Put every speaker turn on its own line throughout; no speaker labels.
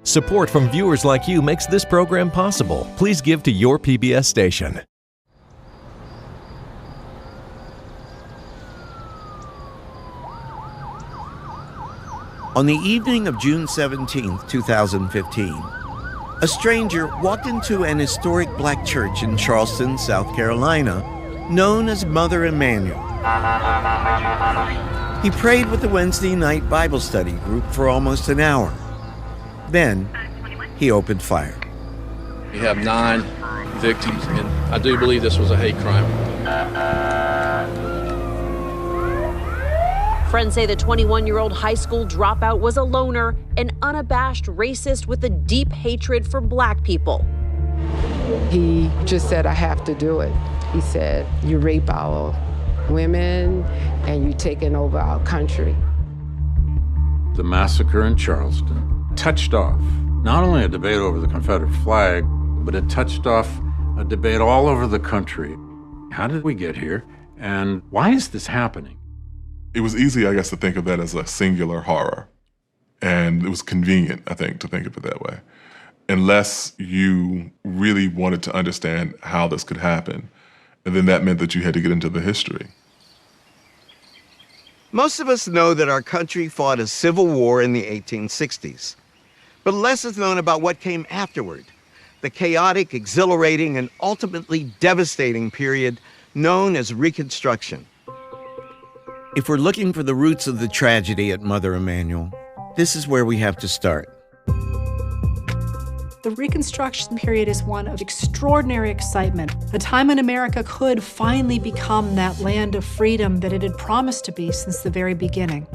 Support from viewers like you makes this program possible. Please give to your PBS station.
On the evening of June 17, 2015, a stranger walked into an historic black church in Charleston, South Carolina, known as Mother Emanuel. He prayed with the Wednesday night Bible study group for almost an hour. Then, he opened fire.
We have 9 victims, and I do believe this was a hate crime.
Friends say the 21-year-old high school dropout was a loner, an unabashed racist with a deep hatred for black people.
He just said, I have to do it. He said, you rape our women and you taking over our country.
The massacre in Charleston touched off not only a debate over the Confederate flag, but it touched off a debate all over the country. How did we get here? And why is this happening?
It was easy, I guess, to think of that as a singular horror. And it was convenient, I think, to think of it that way. Unless you really wanted to understand how this could happen. And then that meant that you had to get into the history.
Most of us know that our country fought a civil war in the 1860s. But less is known about what came afterward, the chaotic, exhilarating, and ultimately devastating period known as Reconstruction. If we're looking for the roots of the tragedy at Mother Emanuel, this is where we have to start.
The Reconstruction period is one of extraordinary excitement, a time when America could finally become that land of freedom that it had promised to be since the very beginning.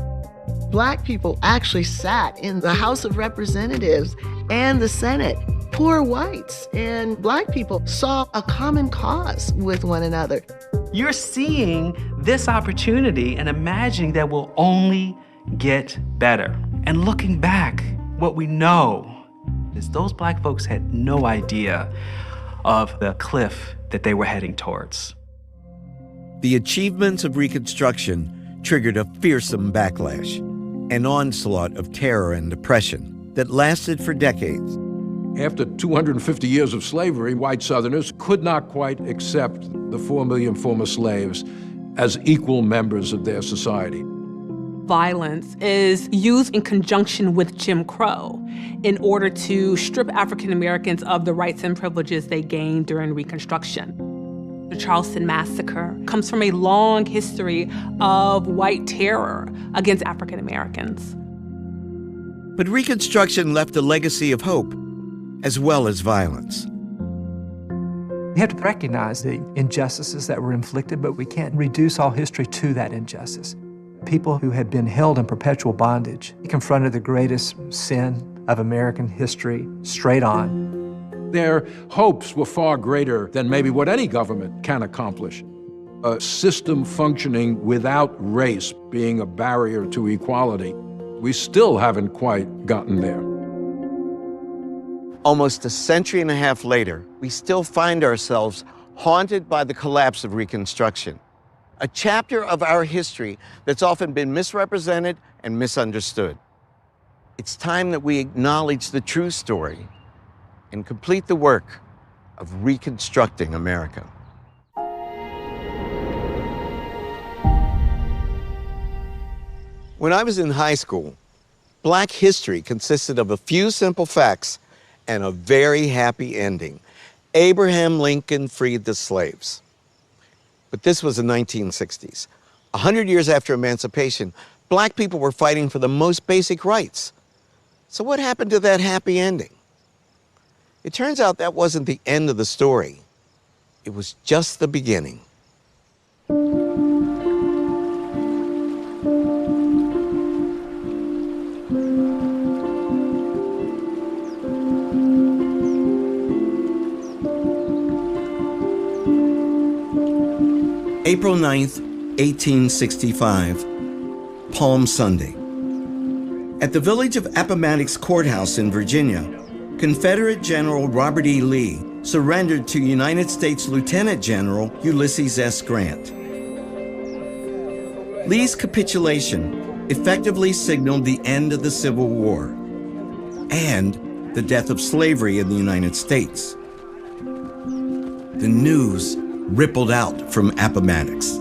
Black people actually sat in the House of Representatives and the Senate. Poor whites and black people saw a common cause with one another.
You're seeing this opportunity and imagining that will only get better. And looking back, what we know is those black folks had no idea of the cliff that they were heading towards.
The achievements of Reconstruction triggered a fearsome backlash, an onslaught of terror and oppression that lasted for decades.
After 250 years of slavery, white Southerners could not quite accept the 4 million former slaves as equal members of their society.
Violence is used in conjunction with Jim Crow in order to strip African Americans of the rights and privileges they gained during Reconstruction. The Charleston Massacre comes from a long history of white terror against African Americans.
But Reconstruction left a legacy of hope, as well as violence.
We have to recognize the injustices that were inflicted, but we can't reduce all history to that injustice. People who had been held in perpetual bondage confronted the greatest sin of American history straight on.
Their hopes were far greater than maybe what any government can accomplish. A system functioning without race being a barrier to equality. We still haven't quite gotten there.
Almost a century and a half later, we still find ourselves haunted by the collapse of Reconstruction, a chapter of our history that's often been misrepresented and misunderstood. It's time that we acknowledge the true story and complete the work of reconstructing America. When I was in high school, Black history consisted of a few simple facts and a very happy ending. Abraham Lincoln freed the slaves. But this was the 1960s. 100 years after emancipation, Black people were fighting for the most basic rights. So what happened to that happy ending? It turns out that wasn't the end of the story. It was just the beginning. April 9th, 1865, Palm Sunday. At the village of Appomattox Courthouse in Virginia, Confederate General Robert E. Lee surrendered to United States Lieutenant General Ulysses S. Grant. Lee's capitulation effectively signaled the end of the Civil War and the death of slavery in the United States. The news rippled out from Appomattox.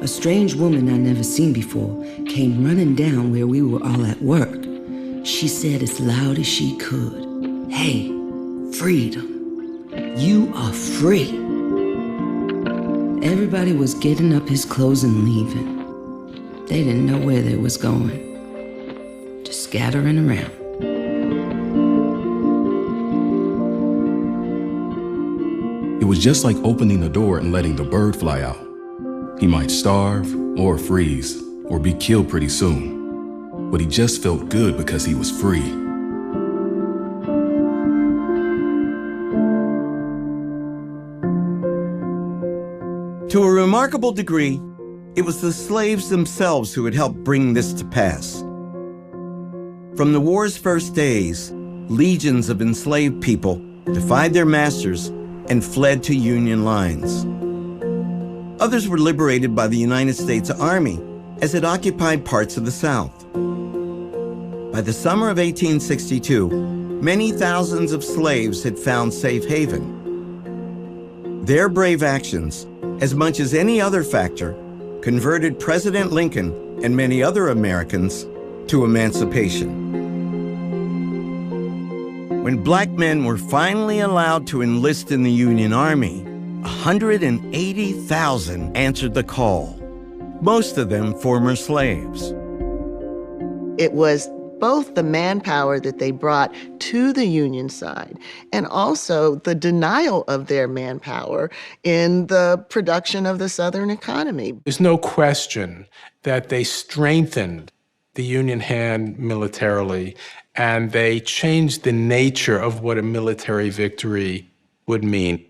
A strange woman I never seen before came running down where we were all at work. She said as loud as she could, "Hey, freedom. You are free." Everybody was getting up his clothes and leaving. They didn't know where they was going, just scattering around.
It was just like opening the door and letting the bird fly out. He might starve or freeze or be killed pretty soon, but he just felt good because he was free.
To a remarkable degree, it was the slaves themselves who had helped bring this to pass. From the war's first days, legions of enslaved people defied their masters and fled to Union lines. Others were liberated by the United States Army as it occupied parts of the South. By the summer of 1862, many thousands of slaves had found safe haven. Their brave actions, as much as any other factor, converted President Lincoln and many other Americans to emancipation. When black men were finally allowed to enlist in the Union Army, 180,000 answered the call, most of them former slaves.
It was both the manpower that they brought to the Union side and also the denial of their manpower in the production of the Southern economy.
There's no question that they strengthened the Union hand militarily, and they changed the nature of what a military victory would mean.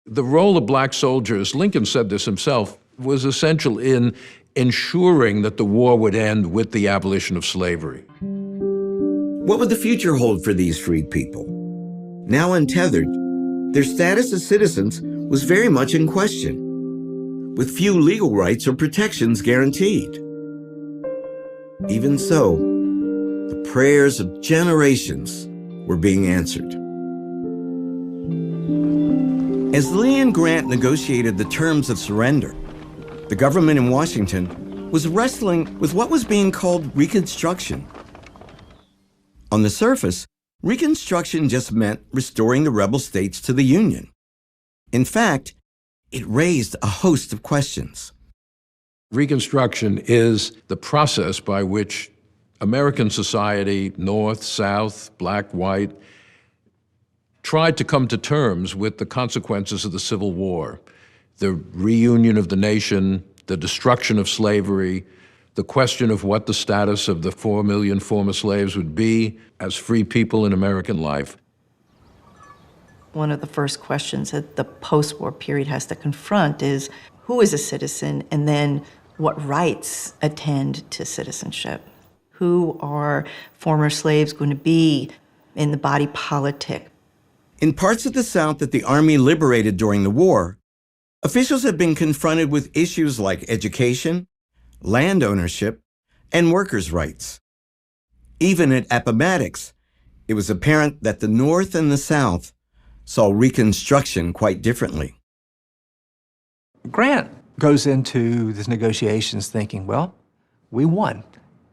The role of black soldiers, Lincoln said this himself, was essential in ensuring that the war would end with the abolition of slavery.
What would the future hold for these freed people? Now untethered, their status as citizens was very much in question, with few legal rights or protections guaranteed. Even so, the prayers of generations were being answered. As Lee and Grant negotiated the terms of surrender, the government in Washington was wrestling with what was being called Reconstruction. On the surface, Reconstruction just meant restoring the rebel states to the Union. In fact, it raised a host of questions.
Reconstruction is the process by which American society, North, South, black, white, tried to come to terms with the consequences of the Civil War, the reunion of the nation, the destruction of slavery, the question of what the status of the 4 million former slaves would be as free people in American life.
One of the first questions that the post-war period has to confront is who is a citizen, and then what rights attend to citizenship? Who are former slaves going to be in the body politic?
In parts of the South that the Army liberated during the war, officials had been confronted with issues like education, land ownership, and workers' rights. Even at Appomattox, it was apparent that the North and the South saw Reconstruction quite differently.
Grant goes into these negotiations thinking, well, we won,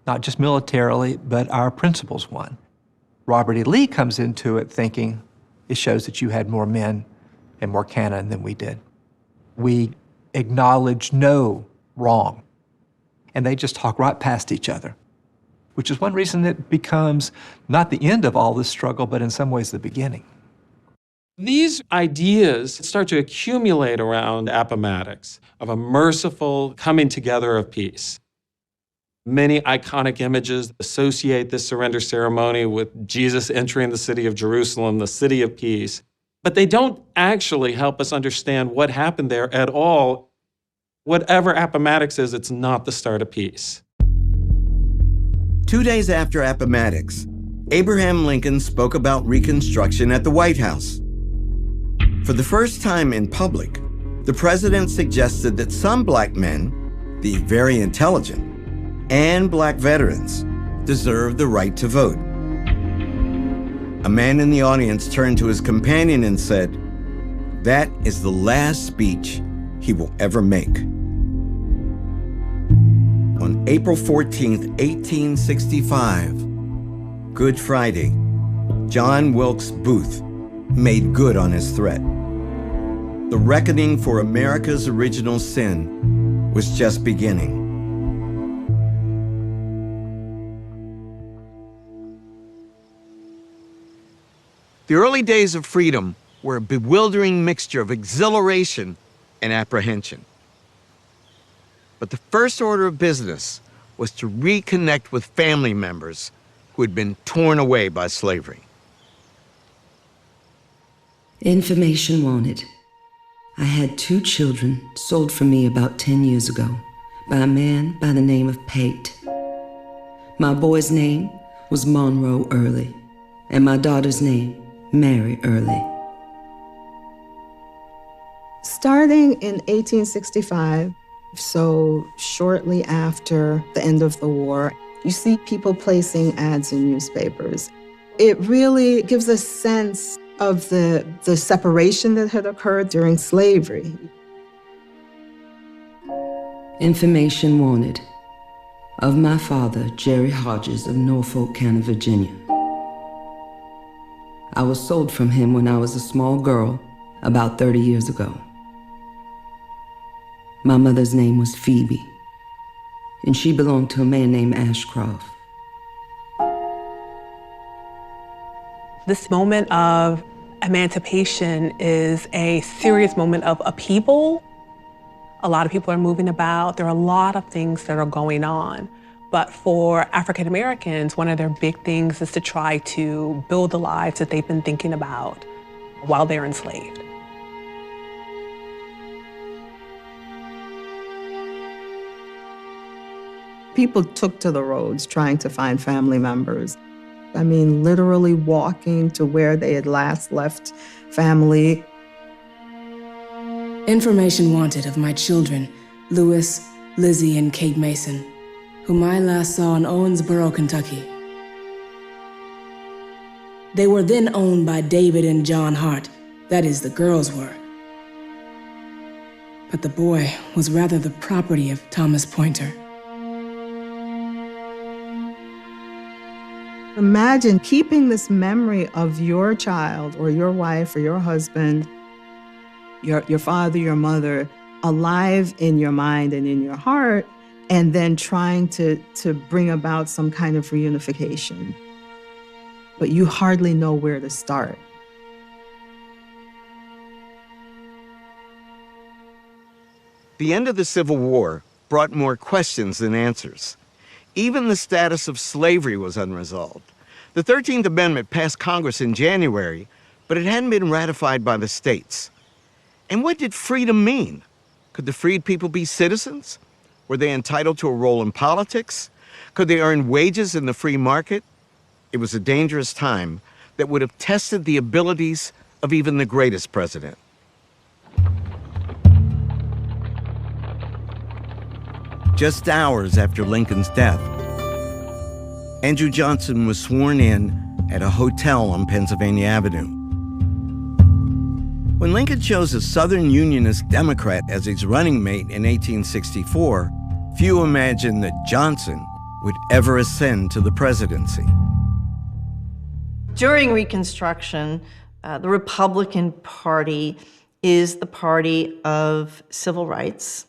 not just militarily, but our principles won. Robert E. Lee comes into it thinking, it shows that you had more men and more cannon than we did. We acknowledge no wrong. And they just talk right past each other, which is one reason it becomes not the end of all this struggle, but in some ways the beginning.
These ideas start to accumulate around Appomattox of a merciful coming together of peace. Many iconic images associate this surrender ceremony with Jesus entering the city of Jerusalem, the city of peace. But they don't actually help us understand what happened there at all. Whatever Appomattox is, it's not the start of peace.
2 days after Appomattox, Abraham Lincoln spoke about Reconstruction at the White House. For the first time in public, the president suggested that some black men, the very intelligent, and black veterans deserve the right to vote. A man in the audience turned to his companion and said, "That is the last speech he will ever make." On April 14th, 1865, Good Friday, John Wilkes Booth made good on his threat. The reckoning for America's original sin was just beginning. The early days of freedom were a bewildering mixture of exhilaration and apprehension. But the first order of business was to reconnect with family members who had been torn away by slavery.
Information wanted. I had 2 children sold from me about 10 years ago by a man by the name of Pate. My boy's name was Monroe Early, and my daughter's name, Mary Early.
Starting in 1865, so shortly after the end of the war, you see people placing ads in newspapers. It really gives a sense of the separation that had occurred during slavery.
Information wanted. Of my father, Jerry Hodges of Norfolk County, Virginia. I was sold from him when I was a small girl, about 30 years ago. My mother's name was Phoebe, and she belonged to a man named Ashcroft.
This moment of emancipation is a serious moment of upheaval. A lot of people are moving about. There are a lot of things that are going on. But for African Americans, one of their big things is to try to build the lives that they've been thinking about while they're enslaved.
People took to the roads trying to find family members. I mean, literally walking to where they had last left family.
Information wanted of my children, Louis, Lizzie, and Kate Mason, whom I last saw in Owensboro, Kentucky. They were then owned by David and John Hart, that is, the girls were. But the boy was rather the property of Thomas Pointer.
Imagine keeping this memory of your child or your wife or your husband, your father, your mother, alive in your mind and in your heart, and then trying to bring about some kind of reunification. But you hardly know where to start.
The end of the Civil War brought more questions than answers. Even the status of slavery was unresolved. The 13th Amendment passed Congress in January, but it hadn't been ratified by the states. And what did freedom mean? Could the freed people be citizens? Were they entitled to a role in politics? Could they earn wages in the free market? It was a dangerous time that would have tested the abilities of even the greatest president. Just hours after Lincoln's death, Andrew Johnson was sworn in at a hotel on Pennsylvania Avenue. When Lincoln chose a Southern Unionist Democrat as his running mate in 1864, few imagined that Johnson would ever ascend to the presidency.
During Reconstruction, the Republican Party is the party of civil rights.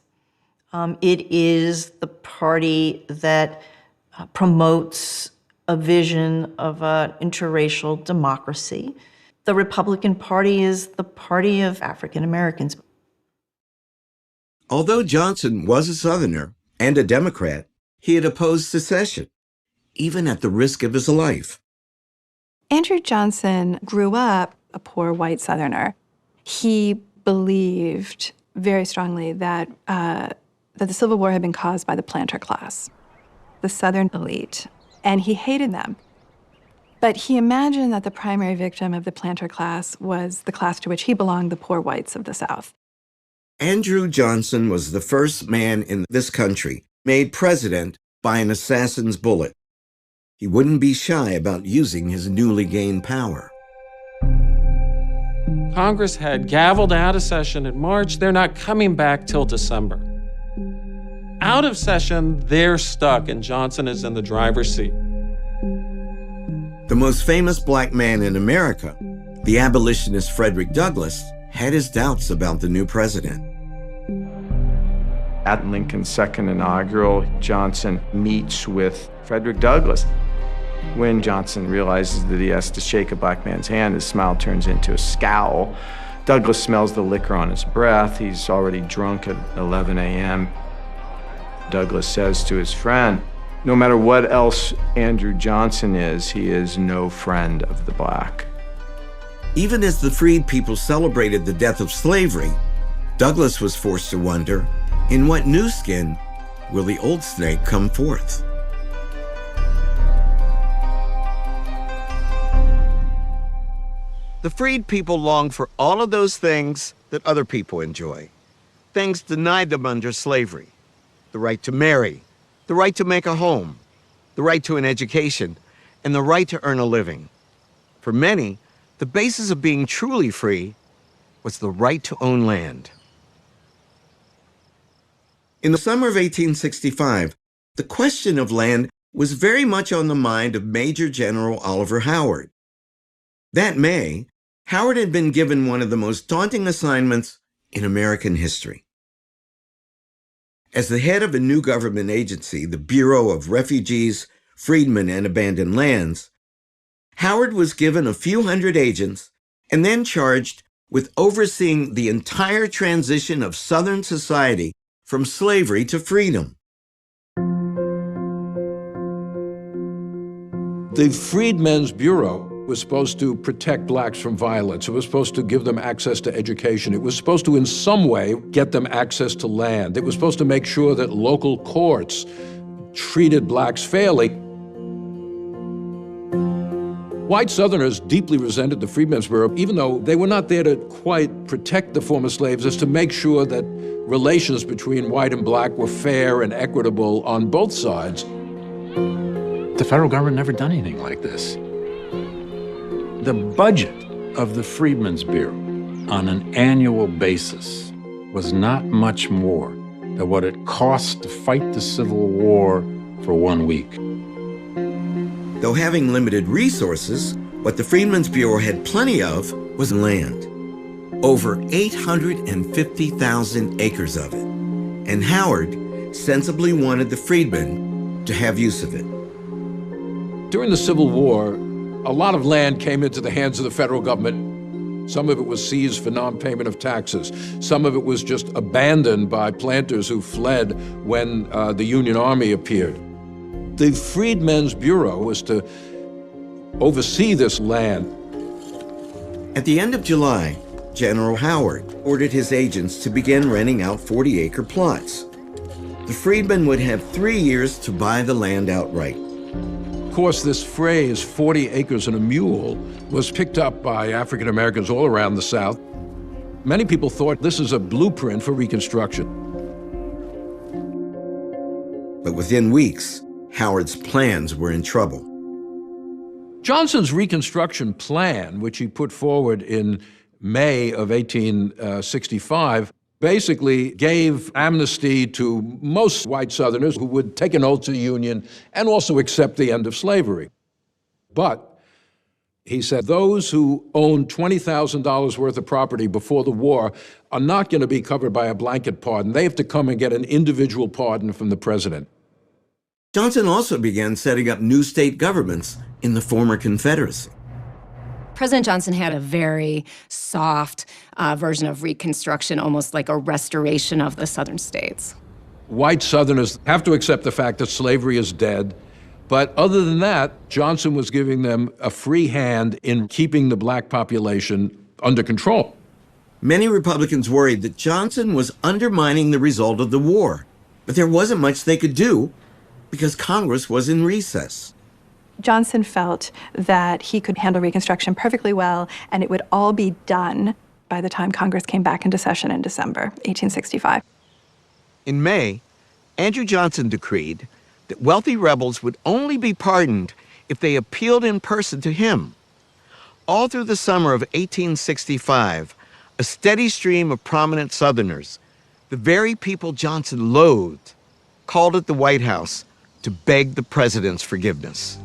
It is the party that promotes a vision of an interracial democracy. The Republican Party is the party of African Americans.
Although Johnson was a Southerner and a Democrat, he had opposed secession, even at the risk of his life.
Andrew Johnson grew up a poor white Southerner. He believed very strongly that the Civil War had been caused by the planter class, the Southern elite, and he hated them. But he imagined that the primary victim of the planter class was the class to which he belonged, the poor whites of the South.
Andrew Johnson was the first man in this country made president by an assassin's bullet. He wouldn't be shy about using his newly gained power.
Congress had gavelled out of session in March. They're not coming back till December. Out of session, they're stuck, and Johnson is in the driver's seat.
The most famous black man in America, the abolitionist Frederick Douglass, had his doubts about the new president.
At Lincoln's second inaugural, Johnson meets with Frederick Douglass. When Johnson realizes that he has to shake a black man's hand, his smile turns into a scowl. Douglass smells the liquor on his breath. He's already drunk at 11 a.m. Douglass says to his friend, no matter what else Andrew Johnson is, he is no friend of the black.
Even as the freed people celebrated the death of slavery, Douglass was forced to wonder, in what new skin will the old snake come forth? The freed people longed for all of those things that other people enjoy, things denied them under slavery: the right to marry, the right to make a home, the right to an education, and the right to earn a living. For many, the basis of being truly free was the right to own land. In the summer of 1865, the question of land was very much on the mind of Major General Oliver Howard. That May, Howard had been given one of the most daunting assignments in American history. As the head of a new government agency, the Bureau of Refugees, Freedmen, and Abandoned Lands, Howard was given a few hundred agents and then charged with overseeing the entire transition of Southern society from slavery to freedom.
The Freedmen's Bureau was supposed to protect blacks from violence. It was supposed to give them access to education. It was supposed to, in some way, get them access to land. It was supposed to make sure that local courts treated blacks fairly. White Southerners deeply resented the Freedmen's Bureau, even though they were not there to quite protect the former slaves, as to make sure that relations between white and black were fair and equitable on both sides.
The federal government never done anything like this. The budget of the Freedmen's Bureau on an annual basis was not much more than what it cost to fight the Civil War for 1 week.
Though having limited resources, what the Freedmen's Bureau had plenty of was land. Over 850,000 acres of it. And Howard sensibly wanted the freedmen to have use of it.
During the Civil War, a lot of land came into the hands of the federal government. Some of it was seized for non-payment of taxes. Some of it was just abandoned by planters who fled when the Union Army appeared. The Freedmen's Bureau was to oversee this land.
At the end of July, General Howard ordered his agents to begin renting out 40-acre plots. The freedmen would have 3 years to buy the land outright.
Of course, this phrase, 40 acres and a mule, was picked up by African Americans all around the South. Many people thought this is a blueprint for Reconstruction.
But within weeks, Howard's plans were in trouble.
Johnson's Reconstruction plan, which he put forward in May of 1865, basically gave amnesty to most white Southerners who would take an oath to the Union and also accept the end of slavery. But he said those who owned $20,000 worth of property before the war are not going to be covered by a blanket pardon. They have to come and get an individual pardon from the president.
Johnson also began setting up new state governments in the former Confederacy.
President Johnson had a very soft version of Reconstruction, almost like a restoration of the Southern states.
White Southerners have to accept the fact that slavery is dead. But other than that, Johnson was giving them a free hand in keeping the black population under control.
Many Republicans worried that Johnson was undermining the result of the war, but there wasn't much they could do because Congress was in recess.
Johnson felt that he could handle Reconstruction perfectly well, and it would all be done by the time Congress came back into session in December 1865.
In May, Andrew Johnson decreed that wealthy rebels would only be pardoned if they appealed in person to him. All through the summer of 1865, a steady stream of prominent Southerners, the very people Johnson loathed, called at the White House to beg the president's forgiveness.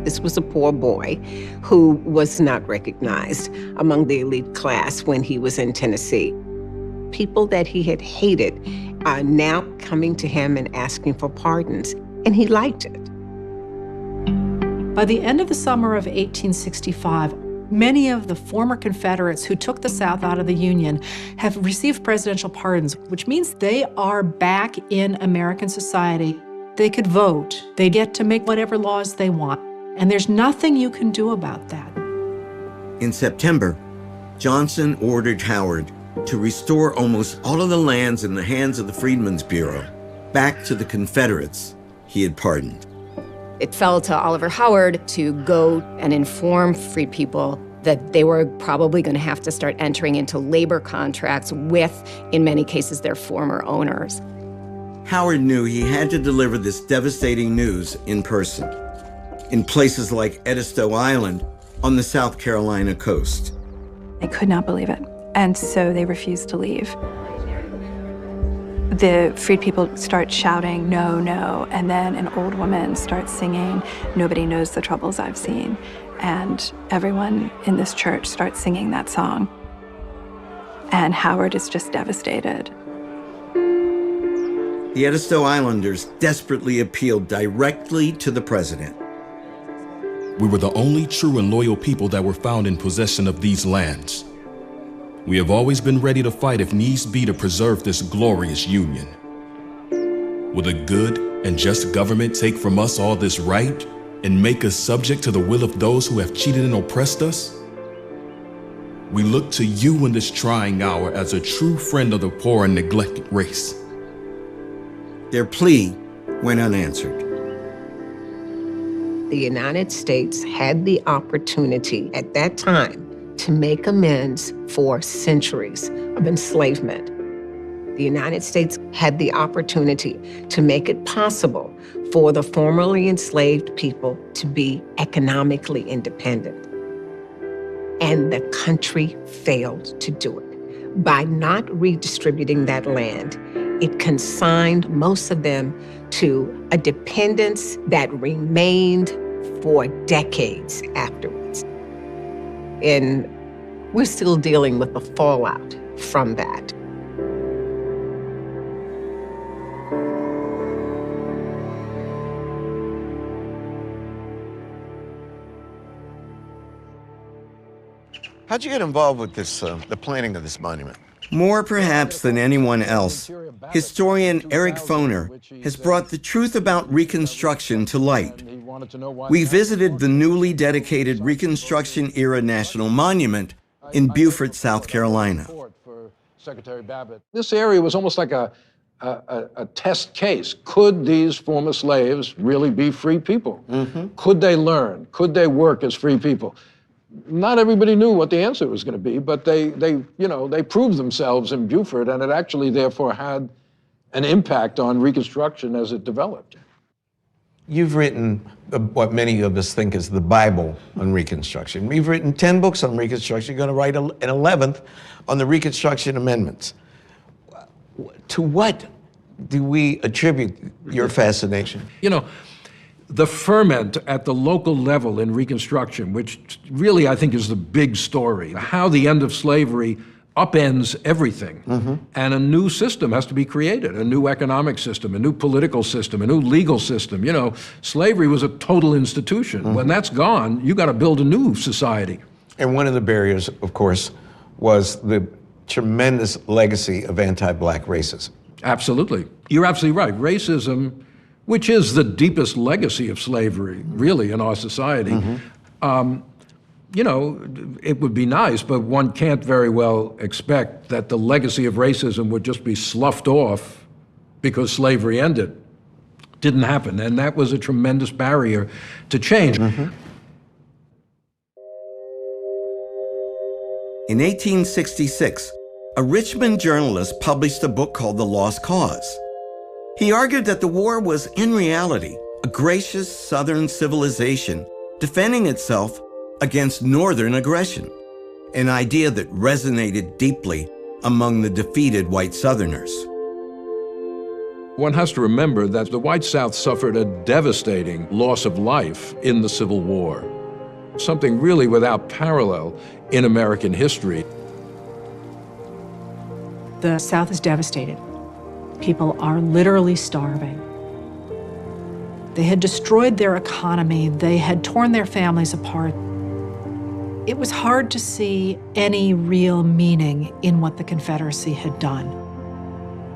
This was a poor boy who was not recognized among the elite class when he was in Tennessee. People that he had hated are now coming to him and asking for pardons, and he liked it.
By the end of the summer of 1865, many of the former Confederates who took the South out of the Union have received presidential pardons, which means they are back in American society. They could vote. They get to make whatever laws they want. And there's nothing you can do about that.
In September, Johnson ordered Howard to restore almost all of the lands in the hands of the Freedmen's Bureau back to the Confederates he had pardoned.
It fell to Oliver Howard to go and inform free people that they were probably going to have to start entering into labor contracts with, in many cases, their former owners.
Howard knew he had to deliver this devastating news in person, in places like Edisto Island on the South Carolina coast.
They could not believe it, and so they refused to leave. The freed people start shouting, "No, no," and then an old woman starts singing, "Nobody knows the troubles I've seen." And everyone in this church starts singing that song. And Howard is just devastated.
The Edisto Islanders desperately appealed directly to the president.
We were the only true and loyal people that were found in possession of these lands. We have always been ready to fight if needs be to preserve this glorious union. Will a good and just government take from us all this right and make us subject to the will of those who have cheated and oppressed us? We look to you in this trying hour as a true friend of the poor and neglected race.
Their plea went unanswered.
The United States had the opportunity at that time to make amends for centuries of enslavement. The United States had the opportunity to make it possible for the formerly enslaved people to be economically independent. And the country failed to do it. By not redistributing that land, it consigned most of them to a dependence that remained for decades afterwards. And we're still dealing with the fallout from that.
How'd you get involved with this, the planning of this monument? More perhaps than anyone else, historian Eric Foner has brought the truth about Reconstruction to light. We visited the newly dedicated Reconstruction-era National Monument in Beaufort, South Carolina.
This area was almost like a test case. Could these former slaves really be free people? Could they learn? Could they work as free people? Not everybody knew what the answer was going to be, but they proved themselves in Beaufort, and it actually therefore had an impact on Reconstruction as it developed.
You've written what many of us think is the Bible on Reconstruction. We've written 10 books on Reconstruction. You're going to write an 11th on the Reconstruction Amendments. To what do we attribute your fascination?
You know, the ferment at the local level in Reconstruction, which really I think is the big story, how the end of slavery upends everything. And a new system has to be created, a new economic system, a new political system, a new legal system. You know, slavery was a total institution. When that's gone, you got to build a new society.
And one of the barriers, of course, was the tremendous legacy of anti-Black racism.
Absolutely. You're absolutely right. Racism, which is the deepest legacy of slavery, really, in our society, you know, it would be nice, but one can't very well expect that the legacy of racism would just be sloughed off because slavery ended. Didn't happen, and that was a tremendous barrier to change.
In 1866, a Richmond journalist published a book called The Lost Cause. He argued that the war was, in reality, a gracious Southern civilization defending itself against Northern aggression, an idea that resonated deeply among the defeated white Southerners.
One has to remember that the white South suffered a devastating loss of life in the Civil War, something really without parallel in American history.
The South is devastated. People are literally starving. They had destroyed their economy. They had torn their families apart. It was hard to see any real meaning in what the Confederacy had done.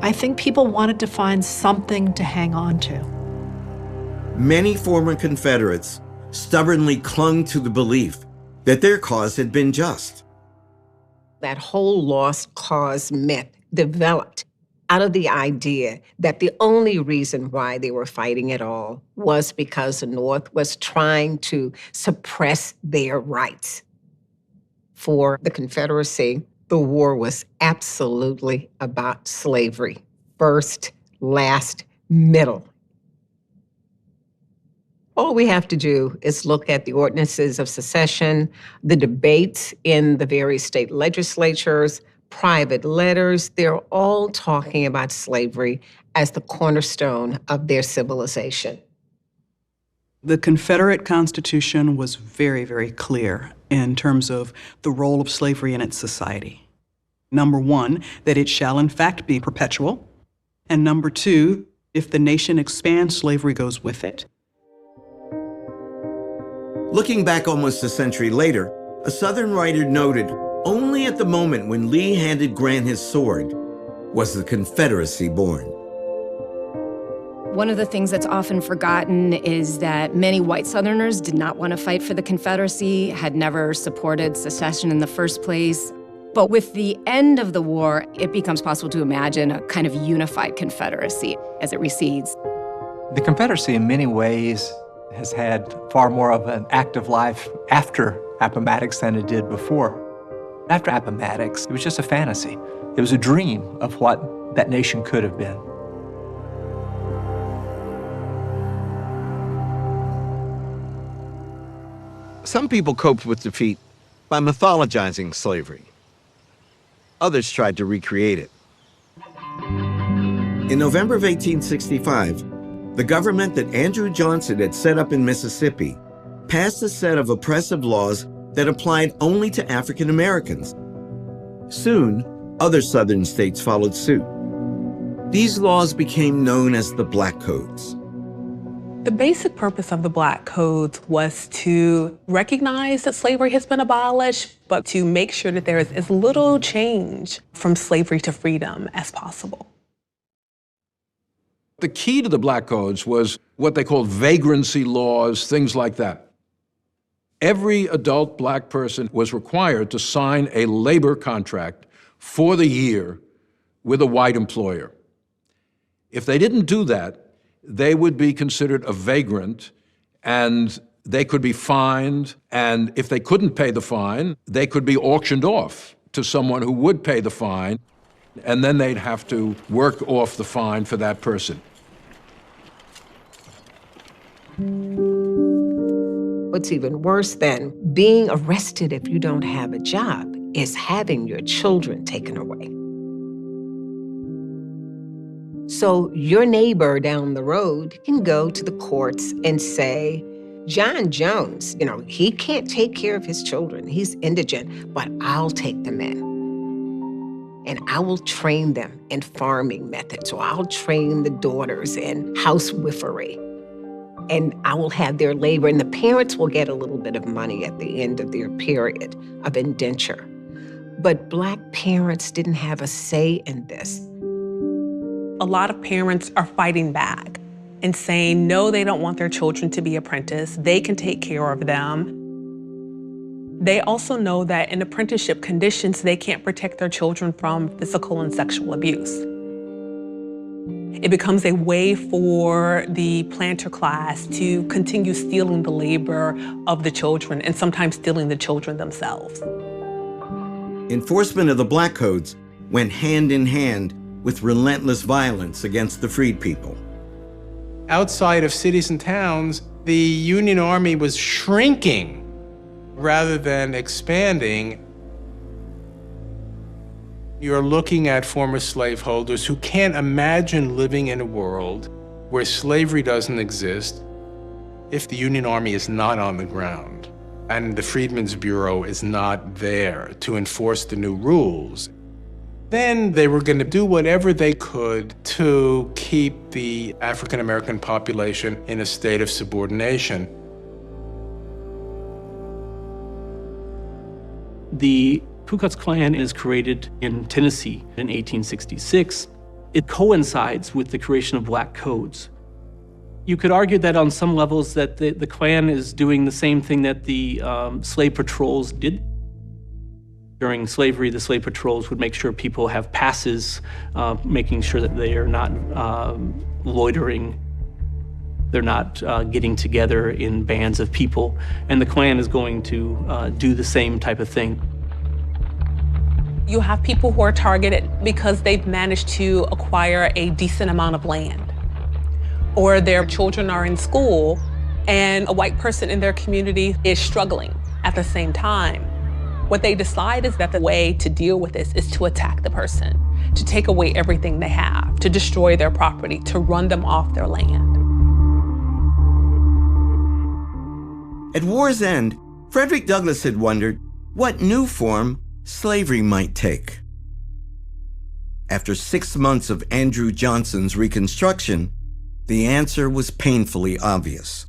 I think people wanted to find something to hang on to.
Many former Confederates stubbornly clung to the belief that their cause had been just.
That whole lost cause myth developed out of the idea that the only reason why they were fighting at all was because the North was trying to suppress their rights. For the Confederacy, the war was absolutely about slavery. First, last, middle. All we have to do is look at the ordinances of secession, the debates in the various state legislatures, private letters. They're all talking about slavery as the cornerstone of their civilization.
The Confederate Constitution was very, very clear in terms of the role of slavery in its society. Number one, that it shall in fact be perpetual. And number two, if the nation expands, slavery goes with it.
Looking back almost a century later, a Southern writer noted only at the moment when Lee handed Grant his sword was the Confederacy born.
One of the things that's often forgotten is that many white Southerners did not want to fight for the Confederacy, had never supported secession in the first place. But with the end of the war, it becomes possible to imagine a kind of unified Confederacy as it recedes.
The Confederacy, in many ways, has had far more of an active life after Appomattox than it did before. After Appomattox, it was just a fantasy. It was a dream of what that nation could have been.
Some people coped with defeat by mythologizing slavery. Others tried to recreate it. In November of 1865, the government that Andrew Johnson had set up in Mississippi passed a set of oppressive laws that applied only to African Americans. Soon, other Southern states followed suit. These laws became known as the Black Codes.
The basic purpose of the Black Codes was to recognize that slavery has been abolished, but to make sure that there is as little change from slavery to freedom as possible.
The key to the Black Codes was what they called vagrancy laws, things like that. Every adult black person was required to sign a labor contract for the year with a white employer. If they didn't do that, they would be considered a vagrant, and they could be fined, and if they couldn't pay the fine, they could be auctioned off to someone who would pay the fine, and then they'd have to work off the fine for that person.
What's even worse than being arrested if you don't have a job is having your children taken away. So your neighbor down the road can go to the courts and say, John Jones, he can't take care of his children. He's indigent, but I'll take them in. And I will train them in farming methods, or I'll train the daughters in housewifery. And I will have their labor, and the parents will get a little bit of money at the end of their period of indenture. But Black parents didn't have a say in this.
A lot of parents are fighting back and saying, no, they don't want their children to be apprenticed. They can take care of them. They also know that in apprenticeship conditions, they can't protect their children from physical and sexual abuse. It becomes a way for the planter class to continue stealing the labor of the children and sometimes stealing the children themselves.
Enforcement of the Black Codes went hand in hand with relentless violence against the freed people.
Outside of cities and towns, the Union Army was shrinking rather than expanding. You're looking at former slaveholders who can't imagine living in a world where slavery doesn't exist if the Union Army is not on the ground and the Freedmen's Bureau is not there to enforce the new rules. Then they were going to do whatever they could to keep the African American population in a state of subordination.
The Ku Klux Klan is created in Tennessee in 1866. It coincides with the creation of black codes. You could argue that on some levels that the Klan is doing the same thing that the slave patrols did. During slavery, the slave patrols would make sure people have passes, making sure that they are not loitering. They're not getting together in bands of people. And the Klan is going to do the same type of thing.
You have people who are targeted because they've managed to acquire a decent amount of land, or their children are in school and a white person in their community is struggling at the same time. What they decide is that the way to deal with this is to attack the person, to take away everything they have, to destroy their property, to run them off their land.
At war's end, Frederick Douglass had wondered what new form slavery might take. After 6 months of Andrew Johnson's Reconstruction, the answer was painfully obvious.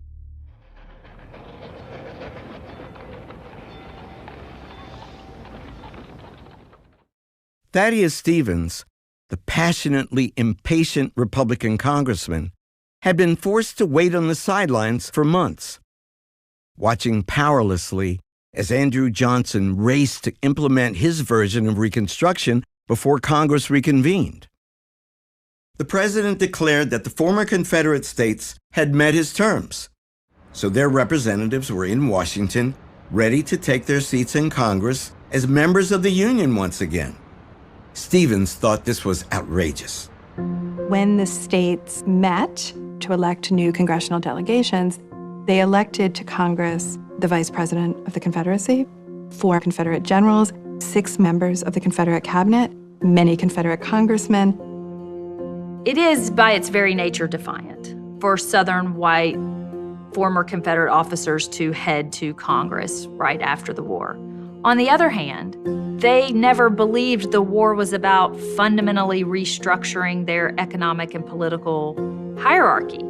Thaddeus Stevens, the passionately impatient Republican congressman, had been forced to wait on the sidelines for months, watching powerlessly as Andrew Johnson raced to implement his version of Reconstruction before Congress reconvened. The president declared that the former Confederate states had met his terms, so their representatives were in Washington, ready to take their seats in Congress as members of the Union once again. Stevens thought this was outrageous.
When the states met to elect new congressional delegations, they elected to Congress the Vice President of the Confederacy, 4 Confederate generals, 6 members of the Confederate cabinet, many Confederate congressmen.
It is, by its very nature, defiant for Southern white former Confederate officers to head to Congress right after the war. On the other hand, they never believed the war was about fundamentally restructuring their economic and political hierarchy.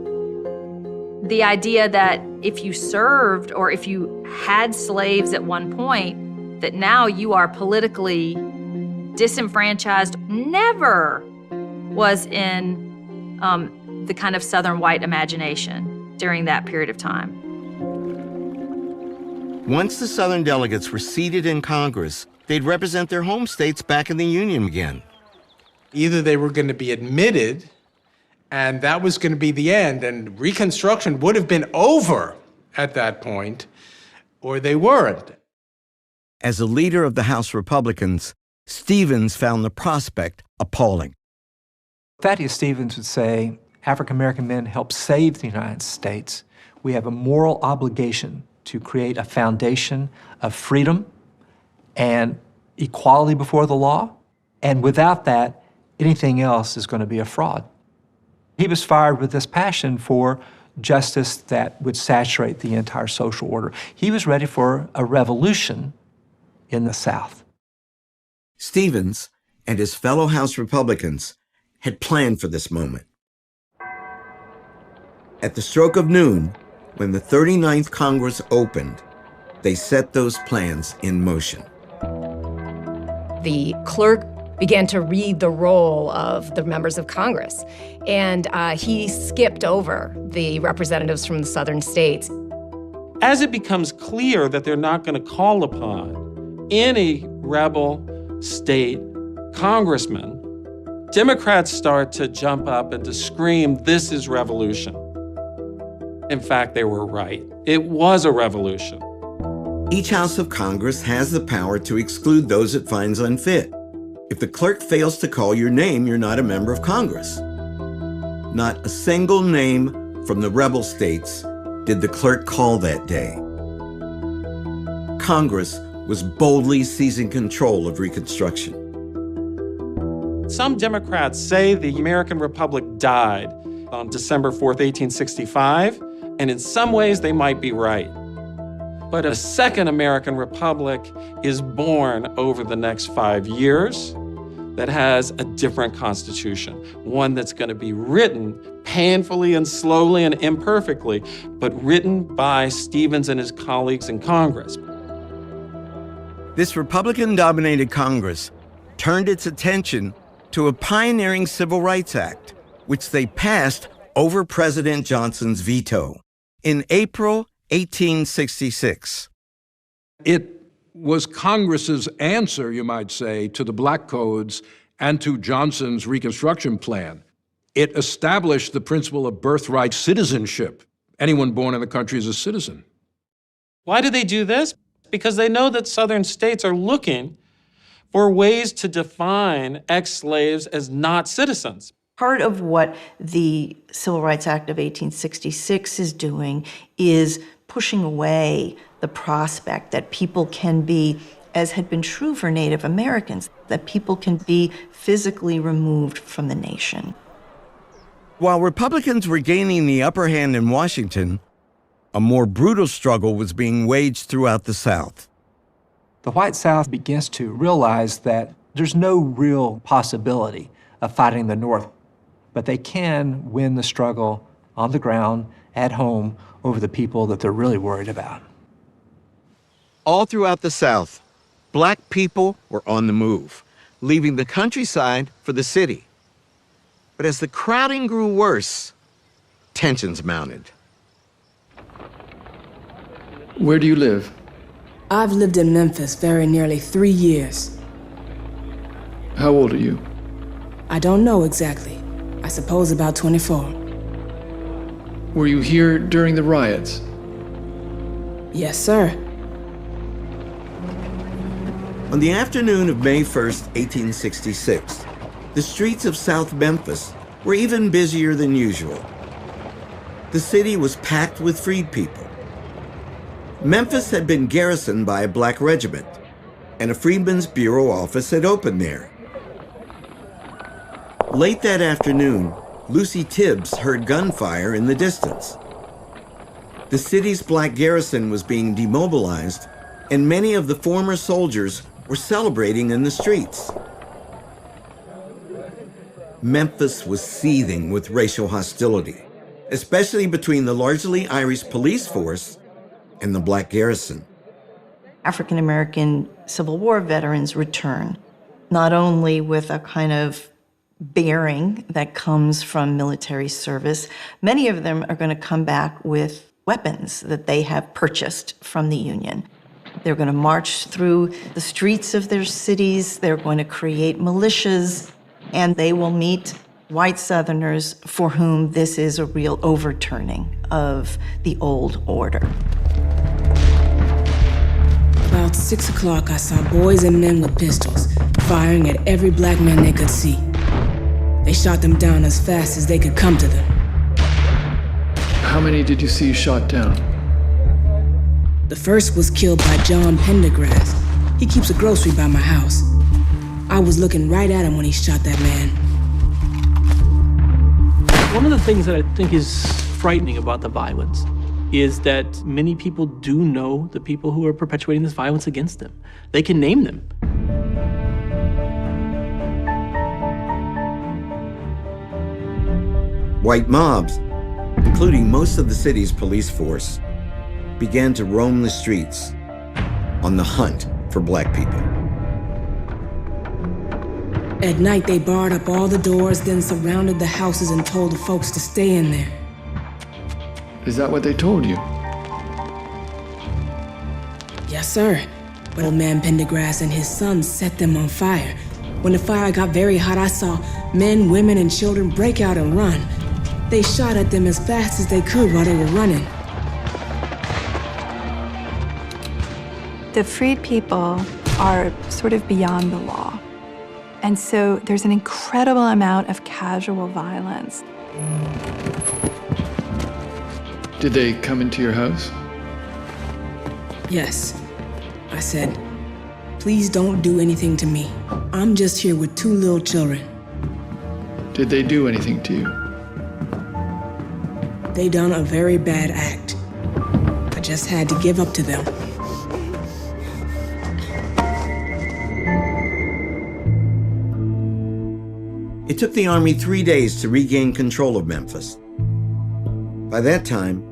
The idea that if you served or if you had slaves at one point, that now you are politically disenfranchised never was in the kind of Southern white imagination during that period of time.
Once the Southern delegates were seated in Congress, they'd represent their home states back in the Union again.
Either they were going to be admitted, and that was going to be the end, and Reconstruction would have been over at that point, or they weren't.
As a leader of the House Republicans, Stevens found the prospect appalling.
Thaddeus Stevens would say, African-American men helped save the United States. We have a moral obligation to create a foundation of freedom and equality before the law. And without that, anything else is going to be a fraud. He was fired with this passion for justice that would saturate the entire social order. He was ready for a revolution in the South.
Stevens and his fellow House Republicans had planned for this moment. At the stroke of noon, when the 39th Congress opened, they set those plans in motion.
The clerk began to read the roll of the members of Congress, and he skipped over the representatives from the southern states.
As it becomes clear that they're not going to call upon any rebel state congressman, Democrats start to jump up and to scream, "This is revolution." In fact, they were right. It was a revolution.
Each House of Congress has the power to exclude those it finds unfit. If the clerk fails to call your name, you're not a member of Congress. Not a single name from the rebel states did the clerk call that day. Congress was boldly seizing control of Reconstruction.
Some Democrats say the American Republic died on December 4th, 1865, and in some ways they might be right. But a second American Republic is born over the next 5 years that has a different constitution, one that's going to be written painfully and slowly and imperfectly, but written by Stevens and his colleagues in Congress.
This Republican-dominated Congress turned its attention to a pioneering Civil Rights Act, which they passed over President Johnson's veto in April 1866.
It was Congress's answer, you might say, to the Black Codes and to Johnson's Reconstruction Plan. It established the principle of birthright citizenship. Anyone born in the country is a citizen.
Why do they do this? Because they know that Southern states are looking for ways to define ex-slaves as not citizens.
Part of what the Civil Rights Act of 1866 is doing is pushing away the prospect that people can be, as had been true for Native Americans, that people can be physically removed from the nation.
While Republicans were gaining the upper hand in Washington, a more brutal struggle was being waged throughout the South.
The white South begins to realize that there's no real possibility of fighting the North, but they can win the struggle on the ground, at home, over the people that they're really worried about.
All throughout the South, Black people were on the move, leaving the countryside for the city. But as the crowding grew worse, tensions mounted.
Where do you live?
I've lived in Memphis very nearly 3 years.
How old are you?
I don't know exactly. I suppose about 24.
Were you here during the riots?
Yes, sir.
On the afternoon of May 1st, 1866, the streets of South Memphis were even busier than usual. The city was packed with freed people. Memphis had been garrisoned by a Black regiment, and a Freedmen's Bureau office had opened there. Late that afternoon, Lucy Tibbs heard gunfire in the distance. The city's Black garrison was being demobilized, and many of the former soldiers were celebrating in the streets. Memphis was seething with racial hostility, especially between the largely Irish police force and the Black garrison.
African American Civil War veterans return, not only with a kind of bearing that comes from military service, many of them are going to come back with weapons that they have purchased from the Union. They're going to march through the streets of their cities, they're going to create militias, and they will meet white Southerners for whom this is a real overturning of the old order.
About 6 o'clock, I saw boys and men with pistols, firing at every Black man they could see. They shot them down as fast as they could come to them.
How many did you see shot down?
The first was killed by John Pendergrass. He keeps a grocery by my house. I was looking right at him when he shot that man.
One of the things that I think is frightening about the violence is that many people do know the people who are perpetuating this violence against them. They can name them.
White mobs, including most of the city's police force, began to roam the streets on the hunt for Black people.
At night, they barred up all the doors, then surrounded the houses and told the folks to stay in there.
Is that what they told you?
Yes, sir. But old man Pendergrass and his sons set them on fire. When the fire got very hot, I saw men, women, and children break out and run. They shot at them as fast as they could while they were running.
The freed people are sort of beyond the law. And so there's an incredible amount of casual violence.
Did they come into your house?
Yes. I said, please don't do anything to me. I'm just here with 2 little children.
Did they do anything to you?
They done a very bad act. I just had to give up to them.
It took the Army 3 days to regain control of Memphis. By that time,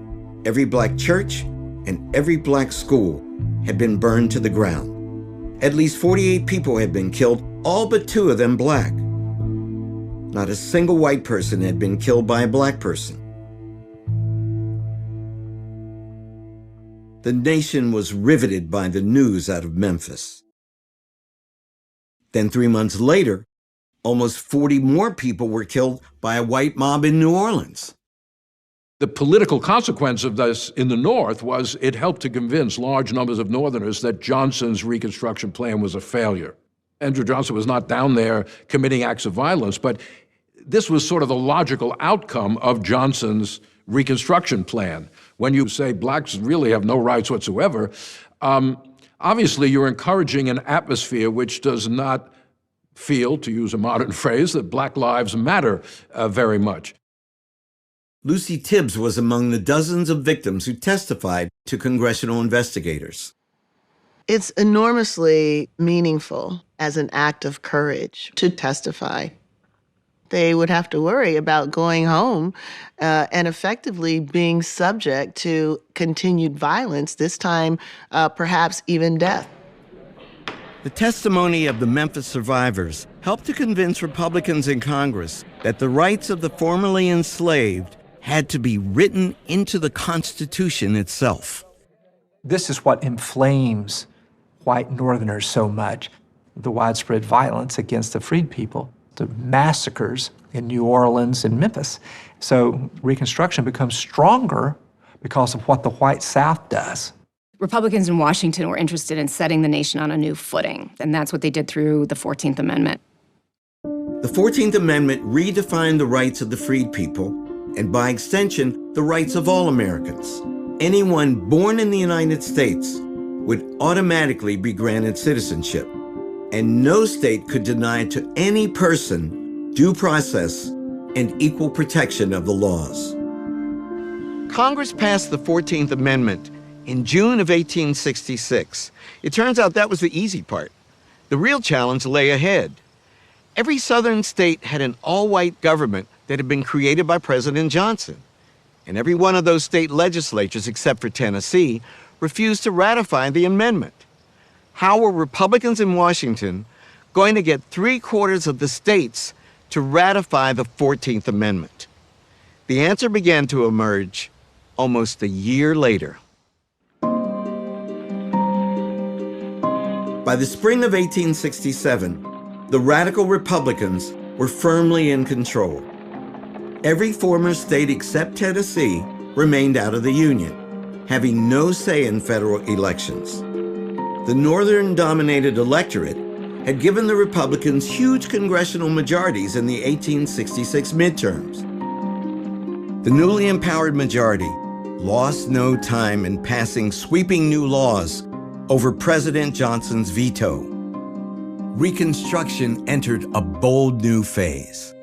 every black church and every black school had been burned to the ground. At least 48 people had been killed, all but 2 of them black. Not a single white person had been killed by a black person. The nation was riveted by the news out of Memphis. Then 3 months later, almost 40 more people were killed by a white mob in New Orleans.
The political consequence of this in the North was it helped to convince large numbers of Northerners that Johnson's Reconstruction plan was a failure. Andrew Johnson was not down there committing acts of violence, but this was sort of the logical outcome of Johnson's Reconstruction plan. When you say blacks really have no rights whatsoever, obviously you're encouraging an atmosphere which does not feel, to use a modern phrase, that black lives matter very much.
Lucy Tibbs was among the dozens of victims who testified to congressional investigators.
It's enormously meaningful as an act of courage to testify. They would have to worry about going home and effectively being subject to continued violence, this time perhaps even death.
The testimony of the Memphis survivors helped to convince Republicans in Congress that the rights of the formerly enslaved had to be written into the Constitution itself.
This is what inflames white Northerners so much, the widespread violence against the freed people, the massacres in New Orleans and Memphis. So Reconstruction becomes stronger because of what the white South does.
Republicans in Washington were interested in setting the nation on a new footing, and that's what they did through the 14th Amendment.
The 14th Amendment redefined the rights of the freed people, and by extension, the rights of all Americans. Anyone born in the United States would automatically be granted citizenship, and no state could deny to any person due process and equal protection of the laws. Congress passed the 14th Amendment in June of 1866. It turns out that was the easy part. The real challenge lay ahead. Every southern state had an all-white government that had been created by President Johnson. And every one of those state legislatures, except for Tennessee, refused to ratify the amendment. How were Republicans in Washington going to get 3/4 of the states to ratify the 14th Amendment? The answer began to emerge almost a year later. By the spring of 1867, the radical Republicans were firmly in control. Every former state except Tennessee remained out of the Union, having no say in federal elections. The Northern-dominated electorate had given the Republicans huge congressional majorities in the 1866 midterms. The newly empowered majority lost no time in passing sweeping new laws over President Johnson's veto. Reconstruction entered a bold new phase.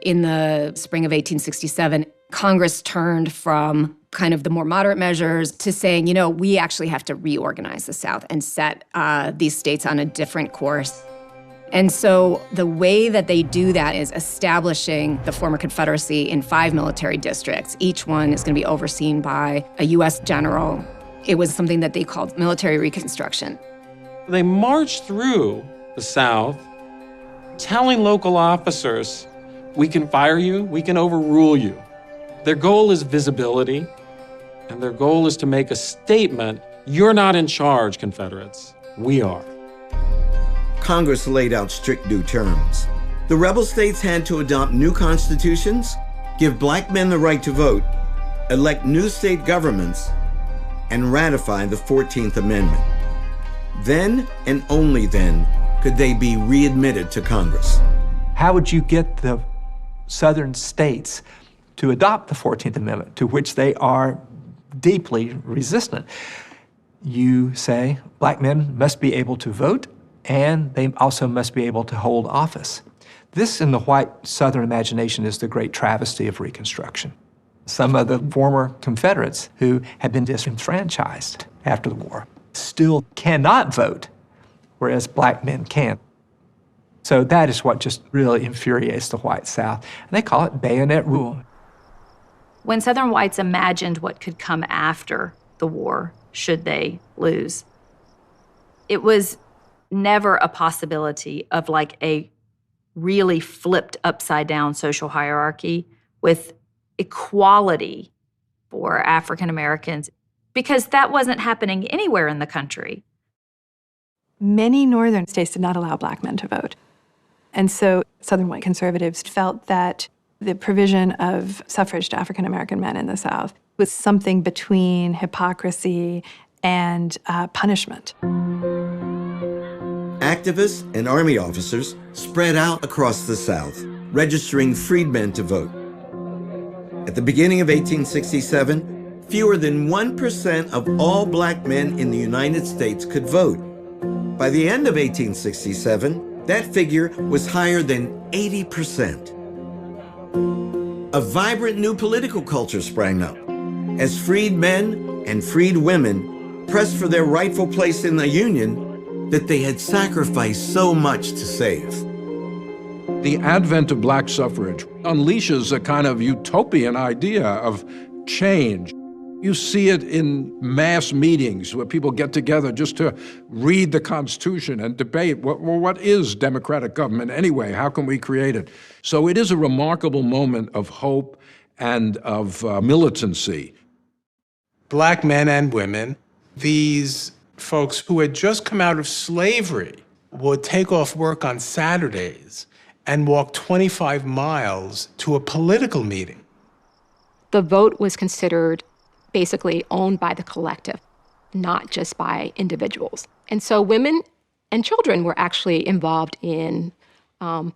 In the spring of 1867, Congress turned from kind of the more moderate measures to saying, we actually have to reorganize the South and set these states on a different course. And so the way that they do that is establishing the former Confederacy in 5 military districts. Each one is going to be overseen by a U.S. general. It was something that they called military reconstruction.
They marched through the South telling local officers, we can fire you, we can overrule you. Their goal is visibility, and their goal is to make a statement, you're not in charge, Confederates, we are.
Congress laid out strict new terms. The rebel states had to adopt new constitutions, give black men the right to vote, elect new state governments, and ratify the 14th Amendment. Then, and only then, could they be readmitted to Congress.
How would you get the southern states to adopt the 14th Amendment, to which they are deeply resistant? You say black men must be able to vote, and they also must be able to hold office. This, in the white Southern imagination, is the great travesty of Reconstruction. Some of the former Confederates who had been disenfranchised after the war still cannot vote, whereas black men can. So that is what just really infuriates the white South. And they call it bayonet rule.
When Southern whites imagined what could come after the war, should they lose, it was never a possibility of like a really flipped upside down social hierarchy with equality for African Americans, because that wasn't happening anywhere in the country.
Many northern states did not allow black men to vote. And so Southern white conservatives felt that the provision of suffrage to African American men in the South was something between hypocrisy and punishment.
Activists and Army officers spread out across the South, registering freedmen to vote. At the beginning of 1867, fewer than 1% of all black men in the United States could vote. By the end of 1867, that figure was higher than 80%. A vibrant new political culture sprang up as freed men and freed women pressed for their rightful place in the Union that they had sacrificed so much to save.
The advent of black suffrage unleashes a kind of utopian idea of change. You see it in mass meetings where people get together just to read the Constitution and debate, what is democratic government anyway? How can we create it? So it is a remarkable moment of hope and of militancy.
Black men and women, these folks who had just come out of slavery, would take off work on Saturdays and walk 25 miles to a political meeting.
The vote was considered basically owned by the collective, not just by individuals. And so women and children were actually involved in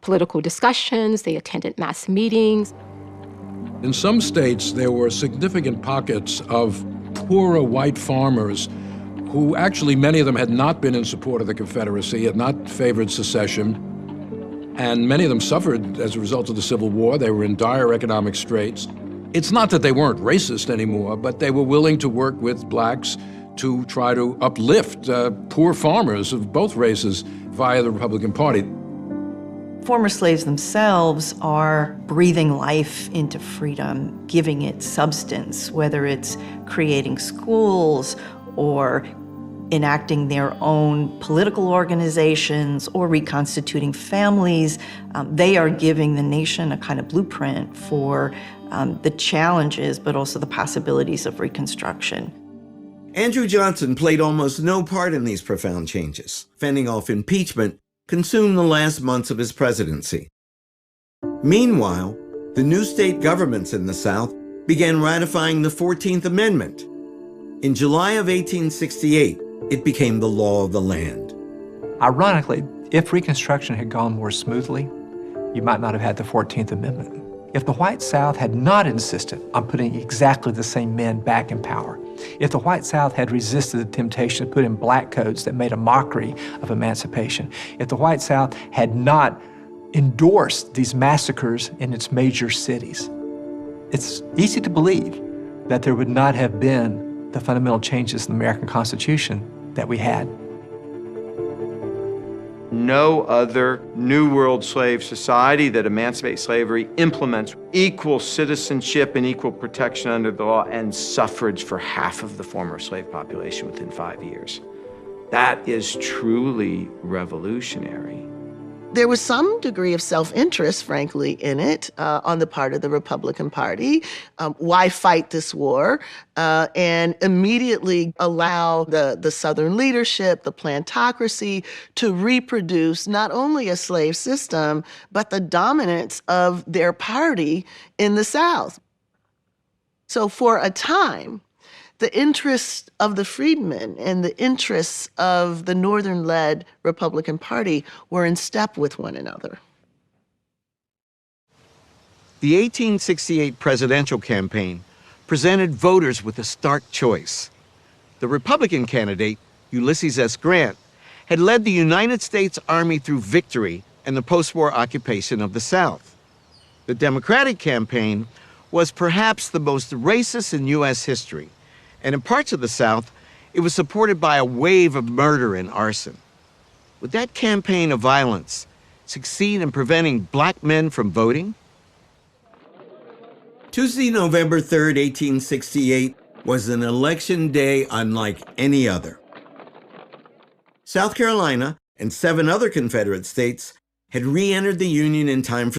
political discussions. They attended mass meetings.
In some states, there were significant pockets of poorer white farmers who actually, many of them had not been in support of the Confederacy, had not favored secession, and many of them suffered as a result of the Civil War. They were in dire economic straits. It's not that they weren't racist anymore, but they were willing to work with blacks to try to uplift poor farmers of both races via the Republican Party.
Former slaves themselves are breathing life into freedom, giving it substance, whether it's creating schools or enacting their own political organizations or reconstituting families. They are giving the nation a kind of blueprint for the challenges, but also the possibilities of Reconstruction.
Andrew Johnson played almost no part in these profound changes. Fending off impeachment consumed the last months of his presidency. Meanwhile, the new state governments in the South began ratifying the 14th Amendment. In July of 1868, it became the law of the land.
Ironically, if Reconstruction had gone more smoothly, you might not have had the 14th Amendment. If the white South had not insisted on putting exactly the same men back in power, if the white South had resisted the temptation to put in black codes that made a mockery of emancipation, if the white South had not endorsed these massacres in its major cities, it's easy to believe that there would not have been the fundamental changes in the American Constitution that we had.
No other New World slave society that emancipates slavery implements equal citizenship and equal protection under the law and suffrage for half of the former slave population within 5 years. That is truly revolutionary.
There was some degree of self-interest, frankly, in it on the part of the Republican Party. Why fight this war? And immediately allow the Southern leadership, the plantocracy, to reproduce not only a slave system, but the dominance of their party in the South. So for a time, The interests of the freedmen and the interests of the Northern-led Republican Party were in step with one another.
The 1868 presidential campaign presented voters with a stark choice. The Republican candidate, Ulysses S. Grant, had led the United States Army through victory and the post-war occupation of the South. The Democratic campaign was perhaps the most racist in U.S. history, and in parts of the South, it was supported by a wave of murder and arson. Would that campaign of violence succeed in preventing black men from voting?
Tuesday, November 3rd, 1868, was an election day unlike any other. South Carolina and 7 other Confederate states had re-entered the Union in time for